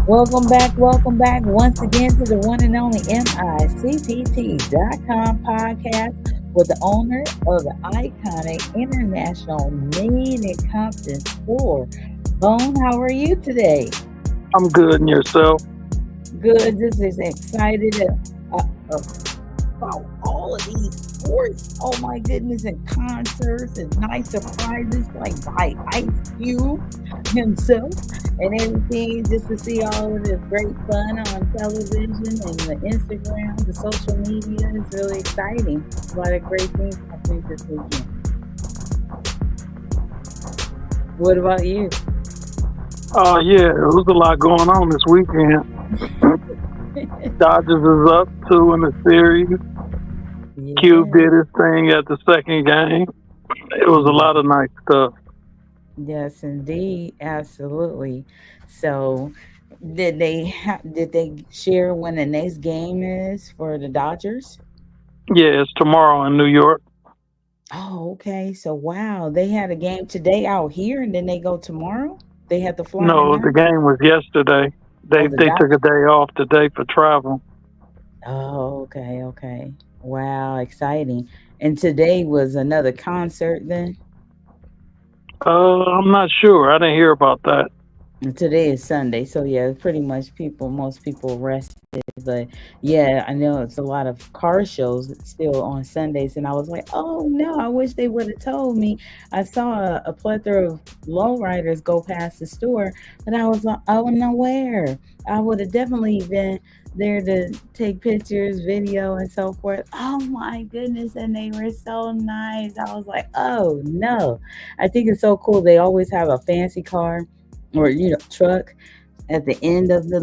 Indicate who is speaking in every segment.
Speaker 1: Welcome back once again to the one and only MICPT.com podcast with the owner of the iconic international made in Compton store. Bone, how are you today?
Speaker 2: I'm good in yourself.
Speaker 1: Good, just as excited uh, uh, about all of these sports. Oh my goodness, and concerts and nice surprises like by Ice Cube himself and everything, just to see all of this great fun on television and the Instagram, the social media is really exciting. A lot of great things happening this weekend. What about you?
Speaker 2: Yeah, there was a lot going on this weekend. Dodgers is up 2 in the series. Cube
Speaker 1: Yeah,
Speaker 2: did his thing at the second game. It was a
Speaker 1: yeah.
Speaker 2: lot of nice stuff.
Speaker 1: Yes, indeed, absolutely. So, did they share when the next game is for the Dodgers?
Speaker 2: Yeah, it's tomorrow in New York.
Speaker 1: Oh, okay. So, wow, they had a game today out here, and then they go tomorrow. They had to fly in
Speaker 2: No, the
Speaker 1: there.
Speaker 2: game was yesterday.
Speaker 1: Oh,
Speaker 2: They
Speaker 1: the
Speaker 2: they took a
Speaker 1: Dodgers.
Speaker 2: day off today for travel.
Speaker 1: Oh, okay, okay. Wow, exciting. And today was another concert then.
Speaker 2: I'm not sure. I didn't hear about that.
Speaker 1: And today is Sunday, so yeah, pretty much most people rested. But yeah, I know it's a lot of car shows still on Sundays, and I was like, oh no, I wish they would have told me. I saw a plethora of lowriders go past the store, but I was unaware. I would have definitely been there to take pictures, video, and so forth. Oh my goodness, and they were so nice. I was like, oh no, I think it's so cool. They always have a fancy car or truck at the end of the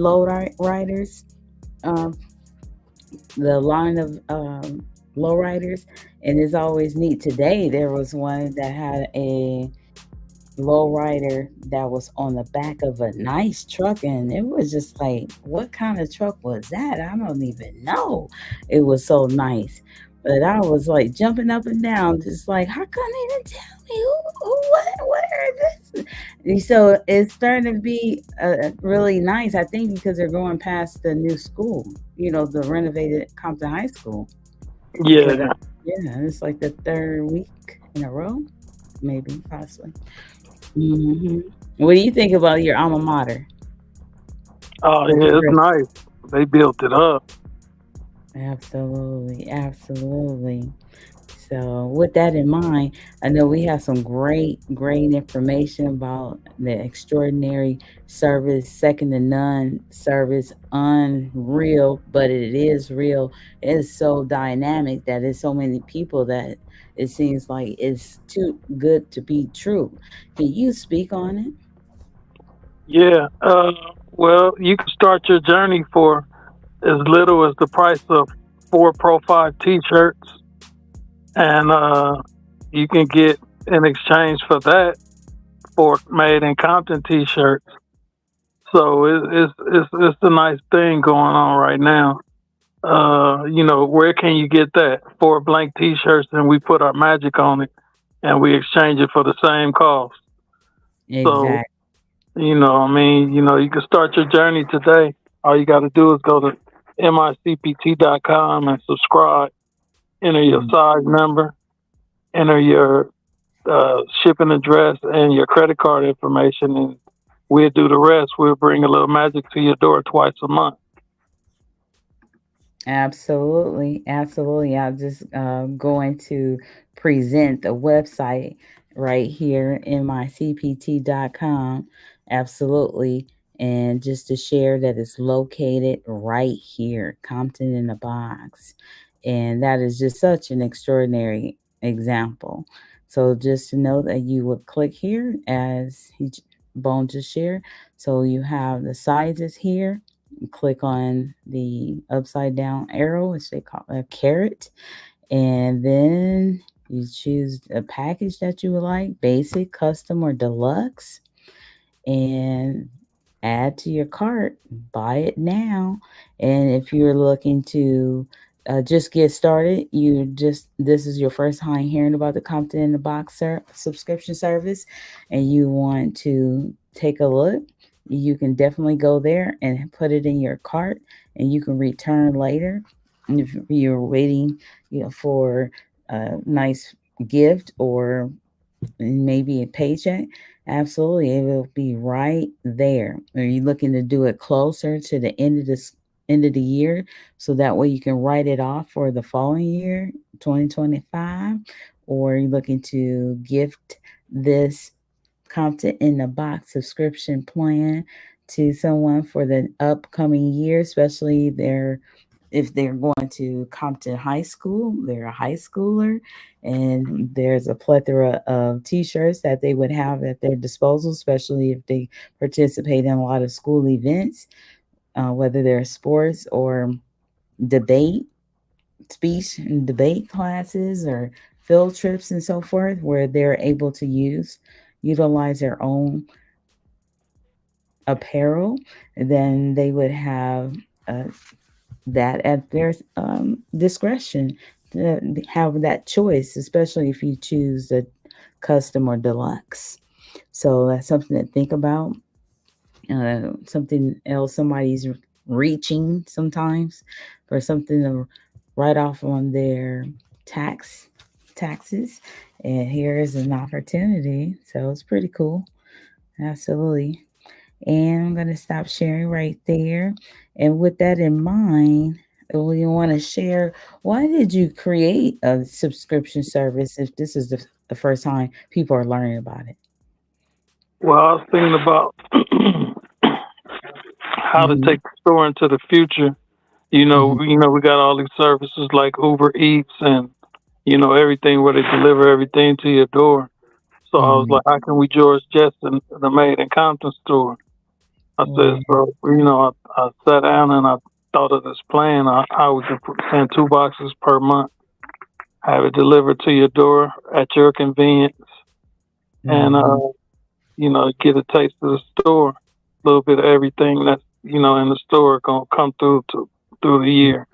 Speaker 1: riders, um, the line of low riders, and it's always neat. Today there was one that had a low rider that was on the back of a nice truck, and it was just like, what kind of truck was that? I don't even know. It was so nice. But I was like jumping up and down, just like, how come they didn't tell me what are this? And so it's starting to be really nice, I think, because they're going past the new school, the renovated Compton High School. But
Speaker 2: Yeah.
Speaker 1: yeah, it's like the third week in a row, maybe, possibly. Hmm. What do you think about your alma mater?
Speaker 2: Oh,
Speaker 1: The
Speaker 2: yeah, it's
Speaker 1: Griff?
Speaker 2: nice. They built it up.
Speaker 1: Absolutely, absolutely. So, with that in mind, I know we have some great information about the extraordinary service, second to none service, unreal, but it is real. It's so dynamic that it's so many people that it seems like it's too good to be true. Can you speak on it?
Speaker 2: Yeah. Well, you can start your journey for as little as the price of 4 Pro 5 T-shirts, and you can get in exchange for that 4 made in Compton T-shirts. So it's a nice thing going on right now. Where can you get that? 4 blank T-shirts, and we put our magic on it, and we exchange it for the same cost. So
Speaker 1: Exactly.
Speaker 2: you can start your journey today. All you got to do is go to micpt.com and subscribe. Enter your size number, enter your shipping address, and your credit card information, and we'll do the rest. We'll bring a little magic to your door twice a month.
Speaker 1: Absolutely, absolutely. I'm just going to present the website right here in my cpt.com. Absolutely. And just to share that it's located right here, Compton in a box. And that is just such an extraordinary example. So just to know that you would click here as Bone just shared. So you have the sizes here, click on the upside down arrow, which they call a carrot, and then you choose a package that you would like, basic, custom, or deluxe, and add to your cart. Buy it now. And if you're looking to just get started, this is your first time hearing about the Compton in the Box subscription service, and you want to take a look. you can definitely go there and put it in your cart, and you can return later if you're waiting, for a nice gift or maybe a paycheck. Absolutely, it will be right there. Are you looking to do it closer to the end of the year, so that way you can write it off for the following year, 2025, or are you looking to gift this Compton in the Box subscription plan to someone for the upcoming year, especially if they're going to Compton High School, they're a high schooler, and there's a plethora of T-shirts that they would have at their disposal, especially if they participate in a lot of school events, whether they're sports or debate, speech and debate classes, or field trips and so forth, where they're able to utilize their own apparel. Then they would have uh, that at their discretion to have that choice, especially if you choose the custom or deluxe. So that's something to think about. Something else somebody's reaching sometimes for something to write off on their taxes, and here is an opportunity. So it's pretty cool. Absolutely. And I'm going to stop sharing right there. And with that in mind, we want to share, why did you create a subscription service if this is the first time people are learning about it?
Speaker 2: Well, I was thinking about how to
Speaker 1: Mm-hmm.
Speaker 2: take the store into the future.
Speaker 1: Mm-hmm.
Speaker 2: We got all these services like Uber Eats and everything where they deliver everything to your door. So I was
Speaker 1: Mm-hmm.
Speaker 2: like, how can we George Jetson the Made in Compton store? I said,
Speaker 1: Yeah.
Speaker 2: so I sat down and I thought of this plan how we can send 2 boxes per month, have it delivered to your door at your convenience, and
Speaker 1: Mm-hmm.
Speaker 2: get a taste of the store, a little bit of everything that's in the store gonna come through the year.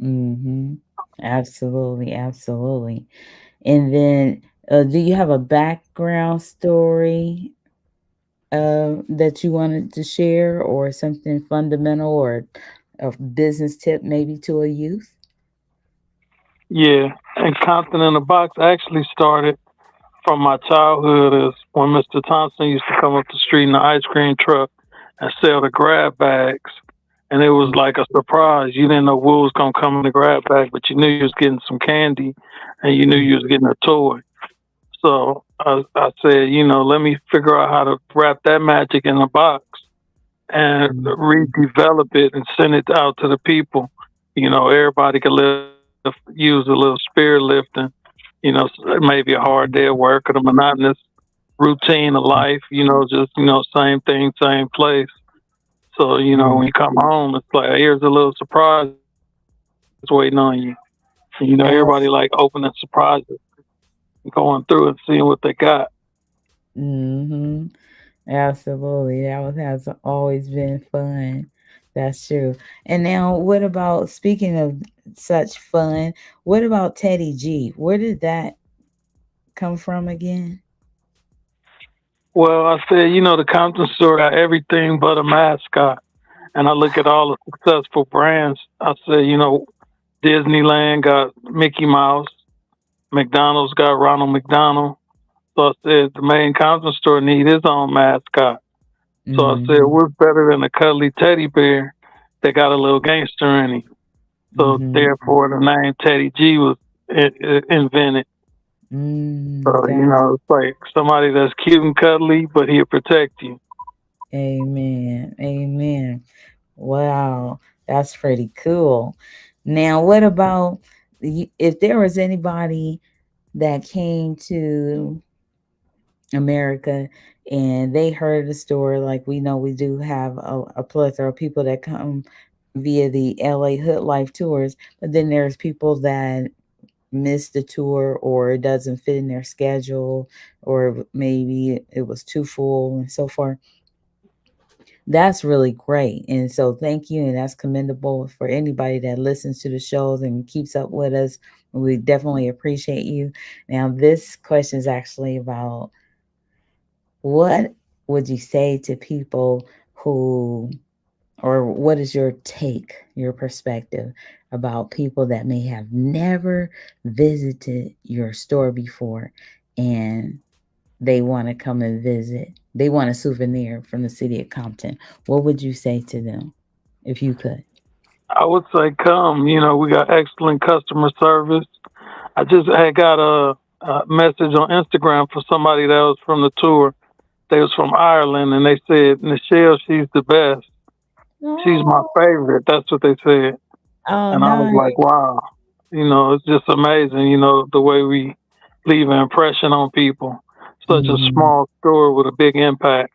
Speaker 1: Mm-hmm. Absolutely. Absolutely. And then, do you have a background story that you wanted to share, or something fundamental, or a business tip maybe to a youth?
Speaker 2: Yeah, and Compton in the Box actually started from my childhood is when Mr. Thompson used to come up the street in the ice cream truck and sell the grab bags. And it was like a surprise. You didn't know what was gonna come in the grab bag, but you knew you was getting some candy, and you knew
Speaker 1: Mm-hmm.
Speaker 2: you was getting a toy. So I said, let me figure out how to wrap that magic in a box and
Speaker 1: Mm-hmm.
Speaker 2: redevelop it and send it out to the people. Everybody could use a little spirit lifting. Maybe a hard day at work or the monotonous routine of life. Just same thing, same place. So when
Speaker 1: Mm-hmm.
Speaker 2: you come home, it's like here's a little surprise waiting on you. Everybody like opening surprises, going through and seeing what they got.
Speaker 1: Mm-hmm. Absolutely. Has always been fun. That's true. And now, what about, speaking of such fun, what about Teddy G? Where did that come from again?
Speaker 2: Well, I said, the Compton store got everything but a mascot. And I look at all the successful brands. I said, Disneyland got Mickey Mouse, McDonald's got Ronald McDonald. So I said the main Compton store need his own mascot. So I said,
Speaker 1: Mm-hmm.
Speaker 2: what's better than a cuddly teddy bear that got a little gangster in him? So
Speaker 1: Mm-hmm.
Speaker 2: therefore, the name Teddy G was invented.
Speaker 1: Mm,
Speaker 2: So
Speaker 1: gotcha.
Speaker 2: it's like somebody that's cute and cuddly, but he'll protect you.
Speaker 1: Amen. Amen. Wow, that's pretty cool. Now, what about, if there was anybody that came to America and they heard the story, like we know we do have a plethora of people that come via the LA Hood Life tours, but then there's people that miss the tour, or it doesn't fit in their schedule, or maybe it was too full and so forth. That's really great. And so thank you. And that's commendable for anybody that listens to the shows and keeps up with us. We definitely appreciate you. Now, this question is actually about, what would you say to people who, or what is your take, your perspective about people that may have never visited your store before and they want to come and visit? They want a souvenir from the city of Compton. What would you say to them if you could?
Speaker 2: I would say come. We got excellent customer service. I just had got a message on Instagram for somebody that was from the tour. They was from Ireland, and they said, Nichelle, she's the best. She's my
Speaker 1: Oh,
Speaker 2: favorite. That's what they said.
Speaker 1: oh,
Speaker 2: And I was
Speaker 1: nice.
Speaker 2: like, wow. It's just amazing, the way we leave an impression on people. Such a
Speaker 1: Hmm.
Speaker 2: small store with a big impact.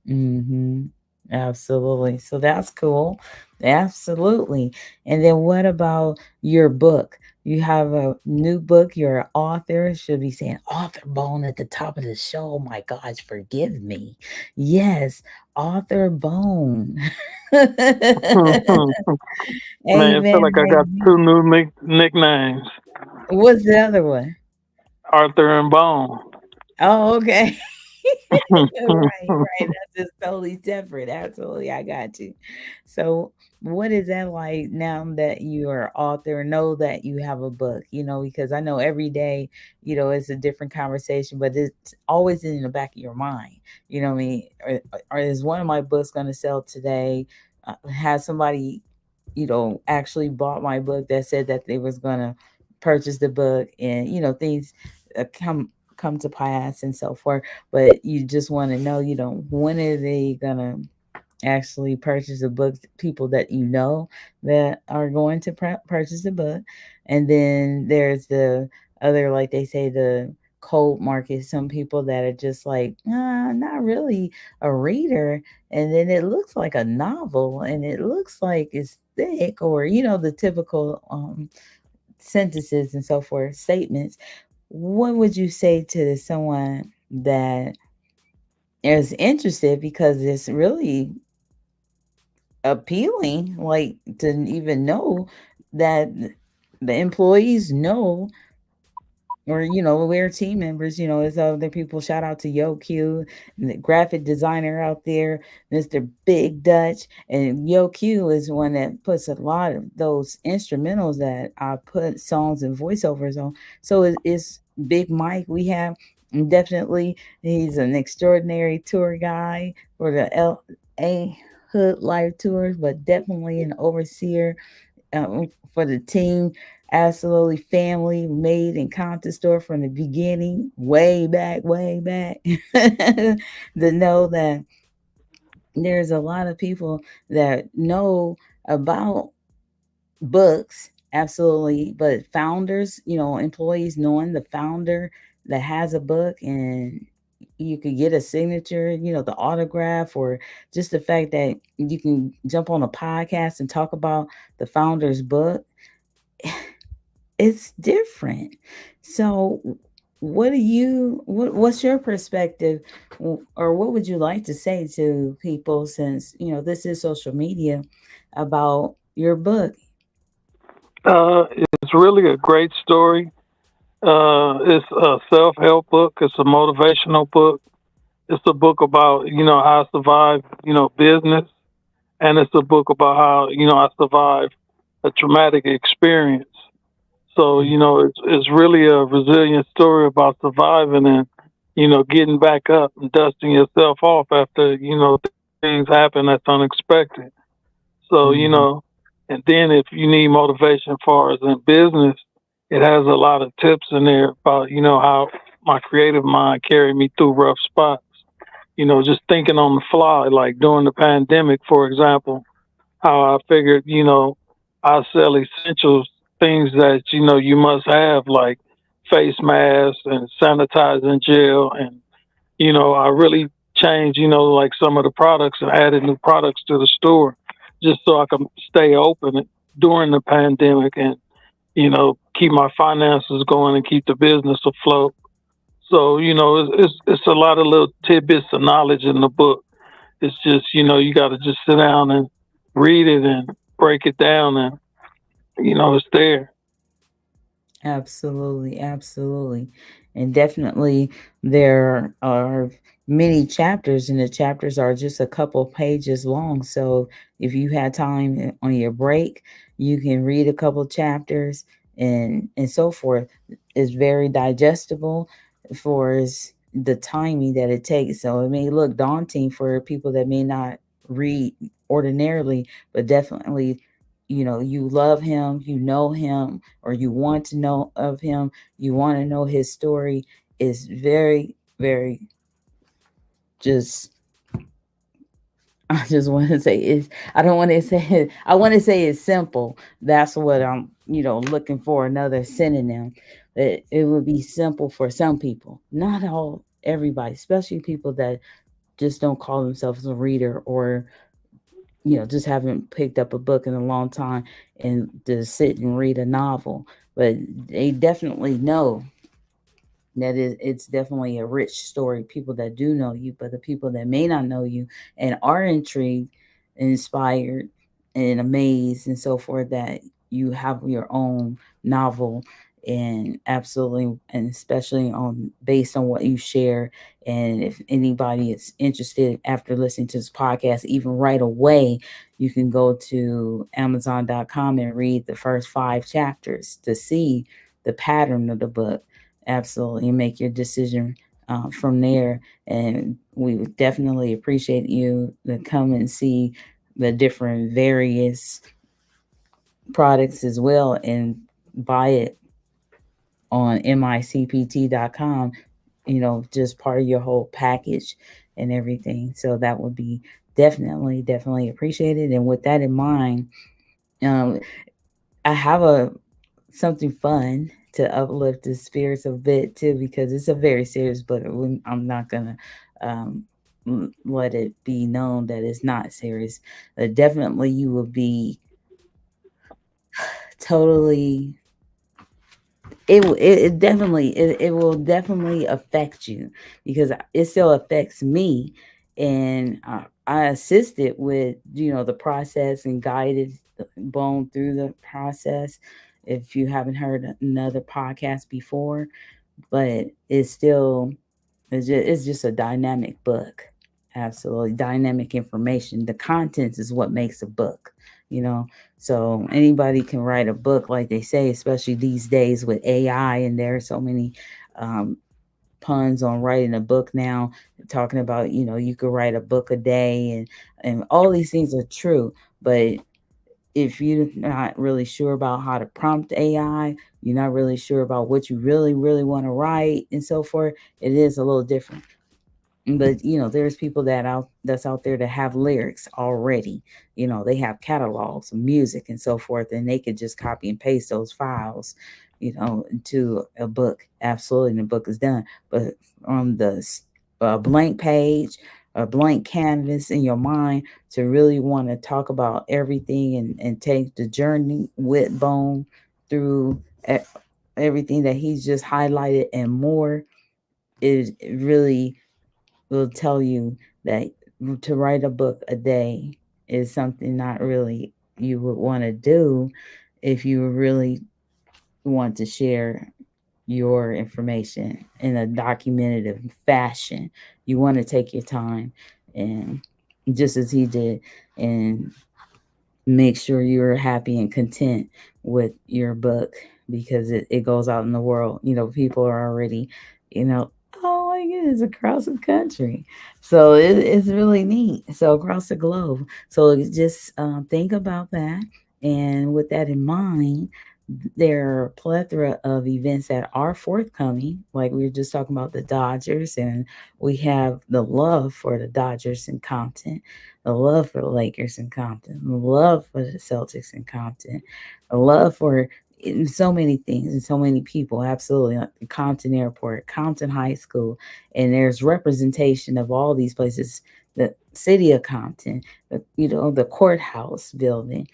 Speaker 1: Hmm. Absolutely. So that's cool. Absolutely. And then what about your book? You have a new book. You're an author. Should be saying author bone at the top of the show. Oh my gosh, forgive me. Yes, author bone.
Speaker 2: Man, I feel
Speaker 1: Amen.
Speaker 2: like I got
Speaker 1: Amen.
Speaker 2: two new nicknames,
Speaker 1: What's the other one?
Speaker 2: Arthur and Bone.
Speaker 1: Oh, okay. Right, right. That's just totally separate. Absolutely, I got you. So, what is that like now that you are author? Know that you have a book, because I know every day, it's a different conversation, but it's always in the back of your mind. You know what I mean? Or is one of my books going to sell today? Has somebody, actually bought my book that said that they was going to purchase the book, and things come to pass and so forth, but you just want to know, when are they gonna actually purchase a book? People that that are going to purchase the book, and then there's the other, like they say, the cold market. Some people that are just like, not really a reader, and then it looks like a novel, and it looks like it's thick, or the typical sentences and so forth, statements. What would you say to someone that is interested because it's really appealing, like to even know that the employees know, or we're team members, as other people. Shout out to YoQ, and the graphic designer out there, Mr. Big Dutch. And YoQ is one that puts a lot of those instrumentals that I put songs and voiceovers on. So it's Big Mike. We have, definitely, he's an extraordinary tour guide for the LA Hood Life Tours, but definitely an overseer for the team. Absolutely family made in Compton store from the beginning, way back. To know that there's a lot of people that know about books, absolutely, but founders, employees knowing the founder that has a book, and you could get a signature, the autograph, or just the fact that you can jump on a podcast and talk about the founder's book. It's different. So, what's your perspective, or what would you like to say to people, since this is social media, about your book?
Speaker 2: It's really a great story. It's a self help book. It's a motivational book. It's a book about how I survived business, and it's a book about how I survived a traumatic experience. So it's really a resilient story about surviving and getting back up and dusting yourself off after things happen that's unexpected. So
Speaker 1: Mm-hmm.
Speaker 2: and then if you need motivation for us in business, it has a lot of tips in there about how my creative mind carried me through rough spots. Just thinking on the fly, like during the pandemic, for example, how I figured, I sell essentials, things that, you must have, like face masks and sanitizing gel. And, I really changed, like some of the products and added new products to the store just so I could stay open during the pandemic and, keep my finances going and keep the business afloat. So, it's a lot of little tidbits of knowledge in the book. It's just, you got to just sit down and read it and break it down, and, it's there.
Speaker 1: Absolutely, absolutely. And definitely there are, many chapters, and the chapters are just a couple pages long. So if you had time on your break, you can read a couple chapters and so forth. It's very digestible for the timing that it takes. So it may look daunting for people that may not read ordinarily, but definitely, you love him, you know him, or you want to know of him, you want to know his story. Is very, very just I just want to say it's I don't want to say it, I want to say it's simple. That's what I'm, looking for another synonym. It would be simple for some people, not all everybody, especially people that just don't call themselves a reader, or just haven't picked up a book in a long time and just sit and read a novel. But they definitely know that it's definitely a rich story. People that do know you, but the people that may not know you and are intrigued, inspired, and amazed, and so forth, that you have your own novel, and absolutely, and especially on based on what you share. And if anybody is interested after listening to this podcast, even right away, you can go to Amazon.com and read the first 5 chapters to see the pattern of the book. Absolutely, make your decision from there. And we would definitely appreciate you to come and see the different various products as well, and buy it on micpt.com, just part of your whole package and everything. So that would be definitely, definitely appreciated. And with that in mind, um, I have a something fun to uplift the spirits a bit too, because it's a very serious book. I'm not gonna um, let it be known that it's not serious. Definitely, you will be totally. It definitely it will definitely affect you, because it still affects me, and I assisted with the process and guided Bone through the process. If you haven't heard another podcast before, but it's just a dynamic book. Absolutely dynamic information. The contents is what makes a book, you know. So anybody can write a book, like they say, especially these days with AI, and there are so many um, puns on writing a book now, talking about you could write a book a day, and all these things are true. But if you're not really sure about how to prompt AI, you're not really sure about what you really, really want to write and so forth, it is a little different. But there's people that's out there that have lyrics already. They have catalogs of music and so forth, and they could just copy and paste those files, into a book. Absolutely, and the book is done. But on the blank page, a blank canvas in your mind, to really want to talk about everything, and take the journey with Bone through e- everything that he's just highlighted and more, is really will tell you that to write a book a day is something not really you would want to do if you really want to share your information in a documentative fashion. You want to take your time, and just as he did, and make sure you're happy and content with your book, because it goes out in the world. People are already, you know, oh my goodness, across the country. So it's really neat. So across the globe. So just think about that. And with that in mind, there are a plethora of events that are forthcoming. Like we were just talking about the Dodgers, and we have the love for the Dodgers in Compton, the love for the Lakers in Compton, the love for the Celtics in Compton, a love for so many things and so many people. Absolutely. Like the Compton Airport, Compton High School, and there's representation of all these places. The city of Compton, the courthouse building,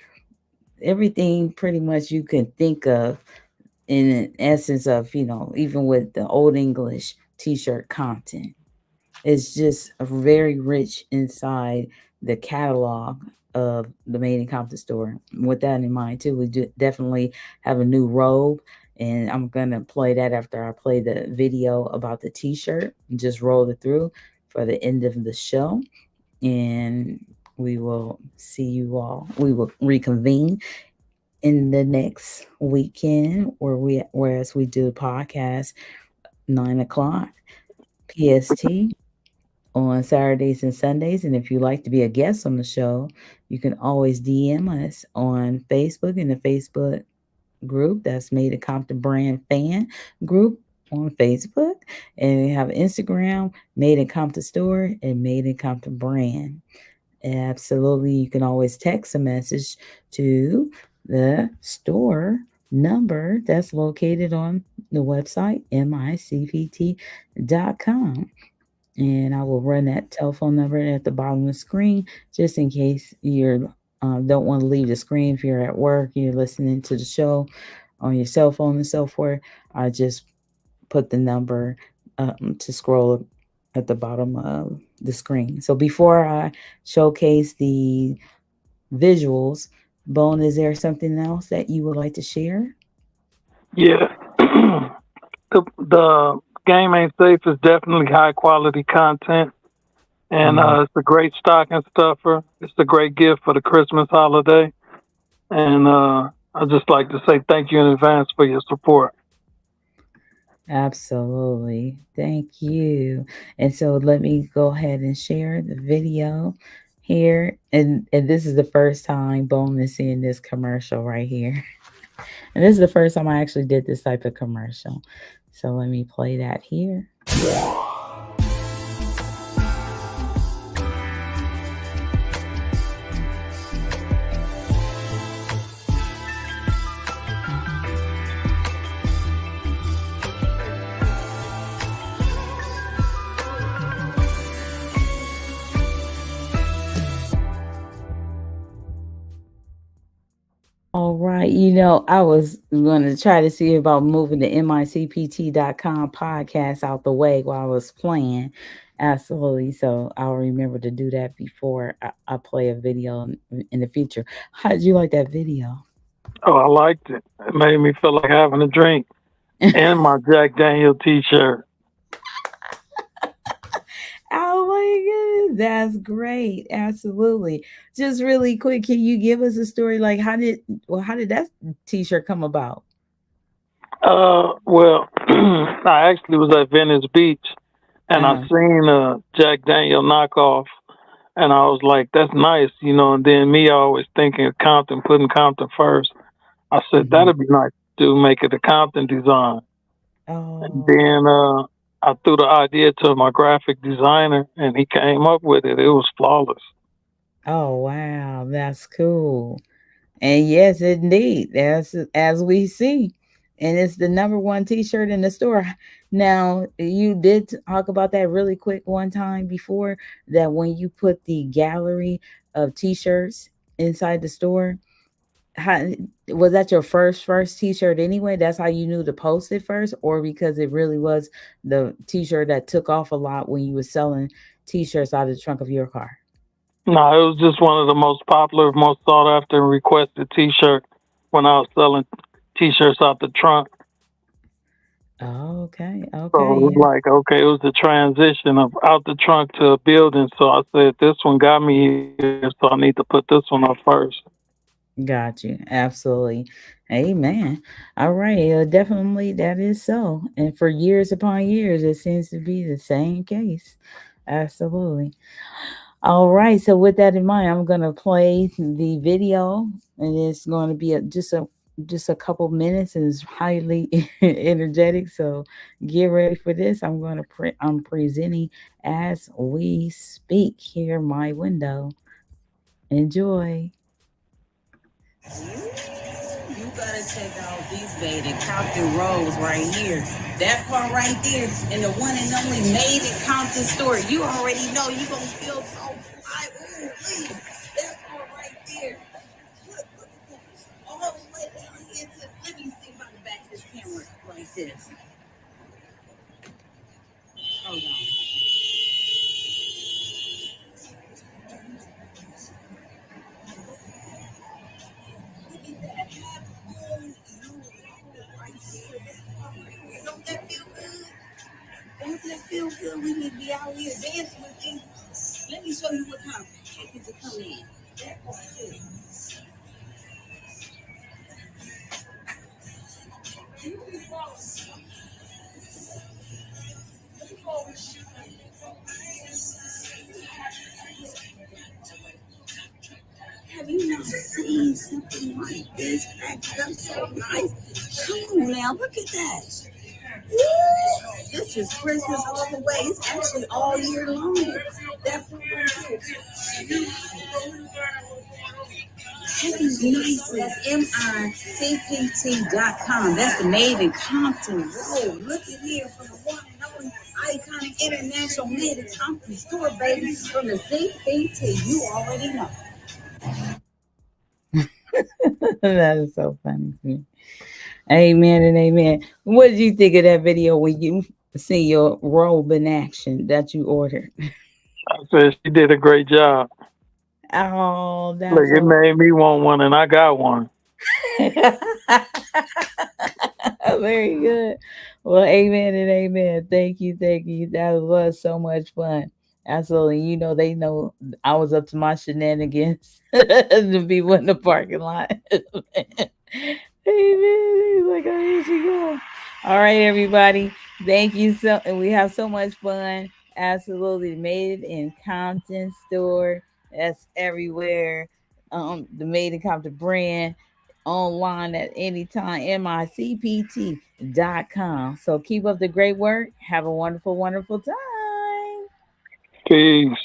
Speaker 1: everything pretty much you can think of, in an essence of, even with the Old English t-shirt Compton. It's just a very rich inside the catalog of the Made in Compton store. With that in mind, too, we do definitely have a new robe, and I'm gonna play that after I play the video about the T-shirt and just roll it through for the end of the show, and we will see you all. We will reconvene in the next weekend, whereas we do podcast 9 o'clock PST on Saturdays and Sundays. And if you'd like to be a guest on the show, you can always DM us on Facebook in the Facebook group that's Made in Compton Brand Fan group on Facebook. And we have Instagram, Made in Compton Store and Made in Compton Brand. Absolutely. You can always text a message to the store number that's located on the website, micpt.com. And I will run that telephone number at the bottom of the screen just in case you don't want to leave the screen. If you're at work, you're listening to the show on your cell phone and so forth, I just put the number to scroll at the bottom of the screen. So before I showcase the visuals, Bone, is there something else that you would like to share?
Speaker 2: Yeah. The game ain't safe is definitely high quality content, and
Speaker 1: Mm,
Speaker 2: it's a great stocking stuffer. It's a great gift for the Christmas holiday, and I just like to say thank you in advance for your support.
Speaker 1: absolutely. Thank you. And so let me go ahead and share the video here. And this is the first time Bone is seeing this commercial right here. And this is the first time I actually did this type of commercial. So let me play that here. All right. I was going to try to see about moving the micpt.com podcast out the way while I was playing. Absolutely. So I'll remember to do that before I play a video in the future. How did you like that video?
Speaker 2: Oh, I liked it. It made me feel like having a drink and my Jack Daniel T-shirt.
Speaker 1: Oh my goodness, that's great. Absolutely. Just really quick, can you give us a story? Like, how did that T-shirt come about?
Speaker 2: Well, I actually was at Venice Beach and I
Speaker 1: Uh-huh.
Speaker 2: seen a Jack Daniel knockoff, and I was like, "That's nice," you know. And then me always thinking of Compton, putting Compton first. I said
Speaker 1: Hmm.
Speaker 2: that'd be nice to make it a Compton design. And
Speaker 1: Oh,
Speaker 2: then I threw the idea to my graphic designer, and he came up with it. It was flawless.
Speaker 1: oh wow, that's cool. And yes, indeed, as we see. And it's the number one T-shirt in the store. Now, you did talk about that really quick one time before, that when you put the gallery of T-shirts inside the store, how was that your first T-shirt anyway? That's how you knew to post it first, or because it really was the T-shirt that took off a lot when you were selling T-shirts out of the trunk of your car?
Speaker 2: No, it was just one of the most popular, most sought after, and requested T-shirt when I was selling T-shirts out the trunk.
Speaker 1: Oh, okay,
Speaker 2: So it
Speaker 1: okay,
Speaker 2: was
Speaker 1: yeah.
Speaker 2: like, okay, it was the transition of out the trunk to a building. So I said, this one got me here, so I need to put this one up first.
Speaker 1: Got you. Absolutely. Amen. All right. Definitely that is so. And for years upon years, it seems to be the same case. Absolutely. All right. So with that in mind, I'm gonna play the video, and it's going to be just a couple minutes, and it's highly energetic. So get ready for this. I'm presenting as we speak. Here, my window. Enjoy. You gotta check out these made in Compton Rose right here. That part right there, and the one and only made in Compton store. You already know you gonna feel so fly. Ooh, please. That part right there. Look at that. All the way down here to, let me see if I can back this camera like this. Hold on. Look at that. That boom, right there. That part right there. Don't that feel good? Don't that feel good?
Speaker 3: good. We need to be out here dancing with things. Let me show you what kind of package it come in. That part too. Have you not seen something like this packed up so nice? Come on now, look at that. Woo! This is Christmas all the way. It's actually all year long. That part right there. Heaven's nice. That's MICPT.com. That's the Made in Compton Road. Look at here from the one and only iconic international Made in Compton store, baby. From the CPT. You already know.
Speaker 1: That is so funny to me. Amen and amen. What did you think of that video when you see your robe in action that you ordered?
Speaker 2: I said she did a great job.
Speaker 1: Oh,
Speaker 2: Look,
Speaker 1: that's
Speaker 2: it
Speaker 1: so
Speaker 2: made me want one, and I got one.
Speaker 1: very good. Well, amen and amen. Thank you, thank you. That was so much fun. Absolutely. You know, they know I was up to my shenanigans to be in the parking lot. Amen. He's like, oh, here she go. All right, everybody. Thank you so. And we have so much fun. Absolutely, made it in Compton store. That's everywhere. The Made in Compton brand online at any time, micpt.com. So keep up the great work. Have a wonderful, wonderful time.
Speaker 2: Peace.